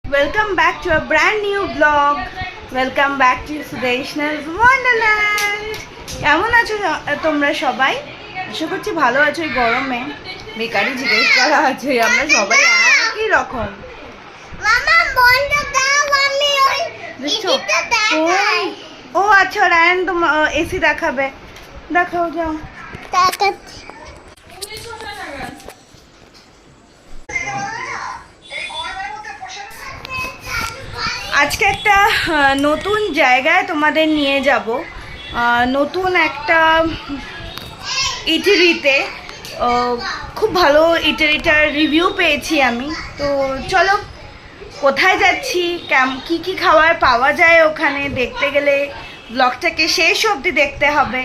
Welcome back to a brand new vlog. Welcome back to Sudeshna's Wonderland. কেমন আছো তোমরা সবাই? আশা করছি ভালো আছো। এই গরমে বেকারি জিজ্ঞেস করা আছে, আমরা সবাই একই রকম। মামা বন্ধ দাও, আমি ওই এসিটা দেখাই। ও আচ্ছা, রায়ন তো এসি দেখাবে, দেখাও যাও। দেখাচ্ছি। আজকে একটা নতুন জায়গায় তোমাদের নিয়ে যাব, নতুন একটা ইটারিতে। খুব ভালো ইটারিটার রিভিউ পেয়েছি আমি। তো চলো কোথায় যাচ্ছি, কি কি খাবার পাওয়া যায় ওখানে, দেখতে গেলে ব্লগটাকে শেষ অবধি দেখতে হবে।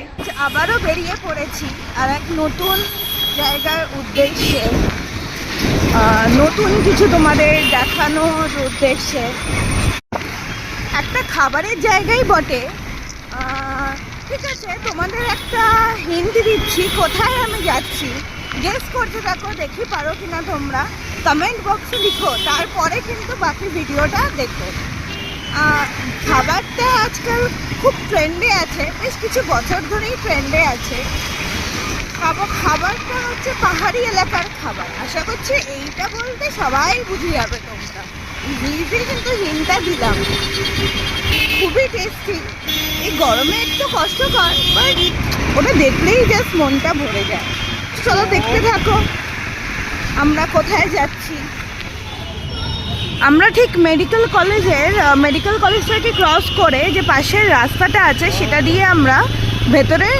আবারও বেরিয়ে পড়েছি আর এক নতুন জায়গার উদ্দেশ্যে, নতুন কিছু তোমাদের দেখানোর উদ্দেশ্যে। একটা খাবারের জায়গাই বটে। ঠিক আছে, তোমাদের একটা হিন্ট দিচ্ছি কোথায় আমি যাচ্ছি, গেস করতে থাকো, দেখি পারো কিনা তোমরা। কমেন্ট বক্সে লিখো, তারপরে কিন্তু বাকি ভিডিওটা দেখো। খাবারটা আজকাল খুব ট্রেন্ডে আছে, বেশ কিছু বছর ধরেই ট্রেন্ডে আছে। খাবারটা হচ্ছে পাহাড়ি এলাকার খাবার। আশা করছি এইটা বলতে সবাই বুঝে যাবে তোমরা। ইজি কিন্তু হিন্টটা দিলাম। খুবই টেস্টি। এই গরমে একটু কষ্টকর, বাট ওটা দেখলেই জাস্ট মনটা ভরে যায়। চলো দেখতে থাকো আমরা কোথায় যাচ্ছি। আমরা ঠিক মেডিকেল কলেজটাকে ক্রস করে যে পাশের রাস্তাটা আছে সেটা দিয়ে আমরা ভেতরে,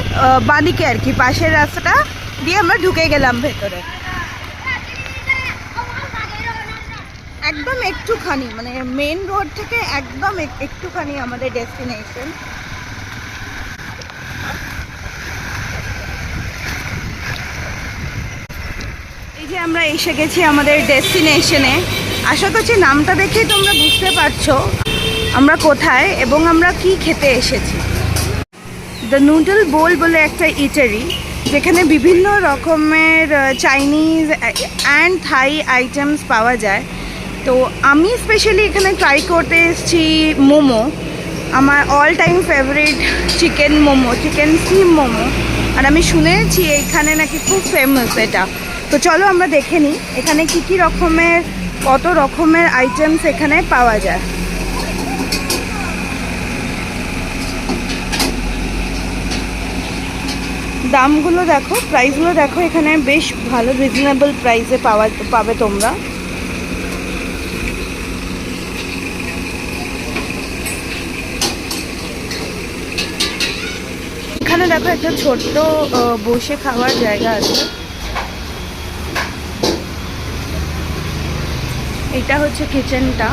বাঁদিকে আর কি, পাশের রাস্তাটা দিয়ে আমরা ঢুকে গেলাম ভেতরে। একদম একটুখানি, মানে মেন রোড থেকে একদম একটুখানি আমাদের ডেস্টিনেশন। এই যে আমরা এসে গেছি আমাদের ডেস্টিনেশনে। আশা করছি নামটা দেখেই তোমরা বুঝতে পারছো আমরা কোথায় এবং আমরা কি খেতে এসেছি। দ্য নুডল বোল বলে একটা ইটারি, যেখানে বিভিন্ন রকমের চাইনিজ অ্যান্ড থাই আইটেমস পাওয়া যায়। তো আমি স্পেশালি এখানে ট্রাই করতে এসেছি মোমো, আমার all time favourite chicken momo, chicken steam momo. আর আমি শুনেছি এখানে নাকি খুব ফেমাস এটা। তো চলো আমরা দেখে নিই এখানে কী কী রকমের, কত রকমের আইটেমস এখানে পাওয়া যায়। দামগুলো দেখো, প্রাইসগুলো দেখো, এখানে বেশ ভালো রিজনেবল প্রাইসে পাবে তোমরা। এখানে দেখো একটা ছোট্ট বসে খাওয়ার জায়গা আছে। এটা হচ্ছে কিচেনটা।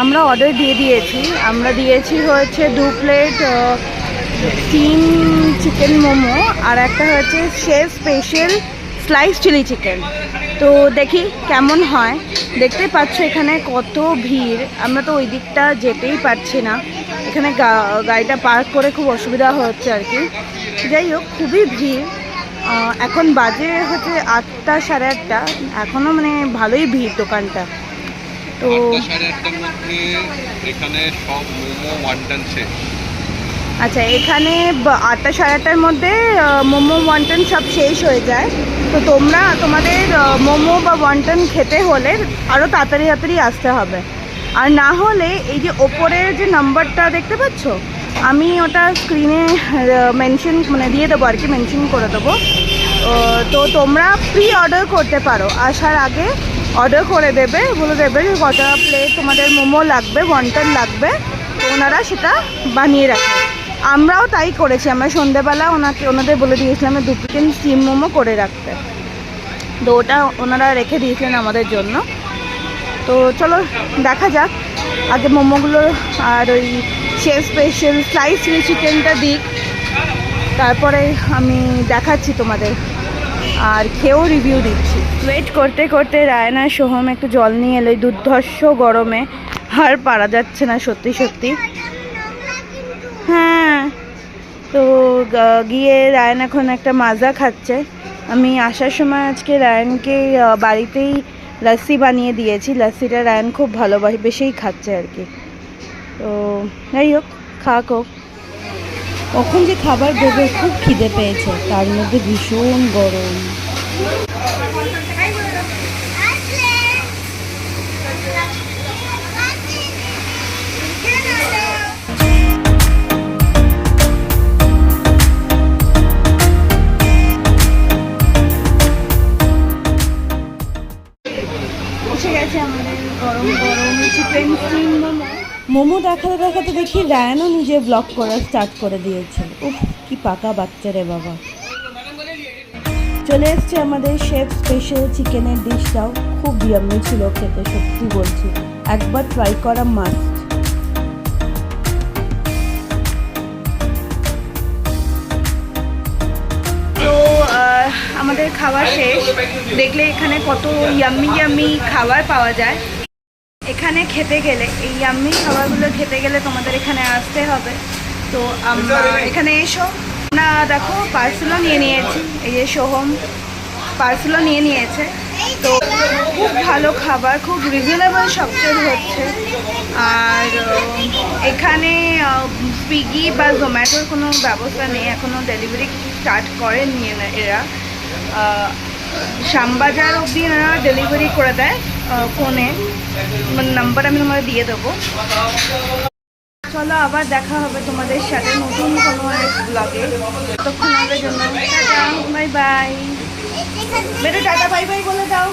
আমরা অর্ডার দিয়েছি। আমরা দিয়েছি হচ্ছে 2 প্লেট স্টিম চিকেন মোমো আর একটা হচ্ছে chef special slice chilli chicken. তো দেখি কেমন হয়। দেখতে পাচ্ছ এখানে কত ভিড়, আমরা তো ওই দিকটা যেতেই পারছি না। এখানে গাড়িটা পার্ক করে খুব অসুবিধা হচ্ছে আর কি। যাই হোক, খুবই ভিড়। এখন বাজে হচ্ছে 8টা, সাড়ে 8টা, এখনও মানে ভালোই ভিড় দোকানটা। তো এখানে সব মোমো ওয়ান্টন শেষ। আচ্ছা, এখানে 8টা, সাড়ে 8টার মধ্যে মোমো ওয়ান্টন সব শেষ হয়ে যায়। তো তোমাদের মোমো বা ওয়ান্টন খেতে হলে আরও তাড়াতাড়ি আসতে হবে। আর না হলে এই যে ওপরের যে নাম্বারটা দেখতে পাচ্ছ, আমি ওটা স্ক্রিনে মেনশন মানে দিয়ে দেবো আর কি, মেনশন করে দেবো। তো তোমরা প্রি অর্ডার করতে পারো, আসার আগে অর্ডার করে দেবে, বলে দেবে যে কটা প্লেট তোমাদের মোমো লাগবে, ওয়ান্টন লাগবে, তো ওনারা সেটা বানিয়ে রাখে। আমরাও তাই করেছি। আমরা সন্ধ্যেবেলা ওনাদের বলে দিয়েছিলাম 2 প্লেট স্টিম মোমো করে রাখতে। তো ওটা ওনারা রেখে দিয়েছিলেন আমাদের জন্য। তো চলো দেখা যাক আগে মোমোগুলো আর ওই শেফ স্পেশাল স্লাইস চিলি চিকেনটা দিক, তারপরে আমি দেখাচ্ছি তোমাদের আর খেয়েও রিভিউ দিচ্ছি। ওয়েট করতে করতে রায়ন আর সোহম একটু জল নিয়ে এলো। দুর্ধর্ষ গরমে আর পারা যাচ্ছে না সত্যি। হ্যাঁ, তো গিয়ে রায়ান এখন একটা মাজা খাচ্ছে। আমি আসার সময় আজকে রায়ানকে বাড়িতেই লস্যি বানিয়ে দিয়েছি। লস্যিটা রায়ান খুব ভালোবেসেই খাচ্ছে আর কি। তো যাই হোক, খাক হোক। কখন যে খাবার দেবে, খুব খিদে পেয়েছে, তার মধ্যে ভীষণ গরম। এসে গেছে আমাদের গরম গরম চিকেন স্টিম মোমো। মোমো দেখাতে দেখাতে দেখি রায়ানও নিজে ব্লগ করা স্টার্ট করে দিয়েছে। উফ, কি পাকা বাচ্চা রে বাবা। চলে এসছে আমাদের শেফ স্পেশাল চিকেনের ডিশটাও। খুব ইয়াম্মি ছিল খেতে, সত্যি বলছি, একবার ট্রাই করা মাস্ট। তো আমাদের খাওয়া শেষ। দেখলে এখানে কত ইয়াম্মি ইয়াম্মি খাবার পাওয়া যায়। এখানে খেতে গেলে, এই ইয়াম্মি খাবারগুলো খেতে গেলে তোমাদের এখানে আসতে হবে। তো আমরা এখানে এসো। না দেখো, পার্সেলও নিয়ে নিয়েছি। এই যে সোহম পার্সেলও নিয়ে নিয়েছে। তো খুব ভালো খাবার, খুব রিজনেবল সবচেয়ে হচ্ছে। আর এখানে সুইগি বা জোম্যাটোর কোনো ব্যবস্থা নেই, এখনও ডেলিভারি স্টার্ট করেননি এরা। শ্যামবাজার অবধি এরা ডেলিভারি করে দেয় ফোনে। নাম্বার আমি তোমাদের দিয়ে দেবো। চলো, আবার দেখা হবে তোমাদের সাথে নতুন কোনো এক ব্লগে। ততক্ষণ আমাদের জন্য টাটা, বাই বাই। বেটা টাটা বাই বাই বলে দাও।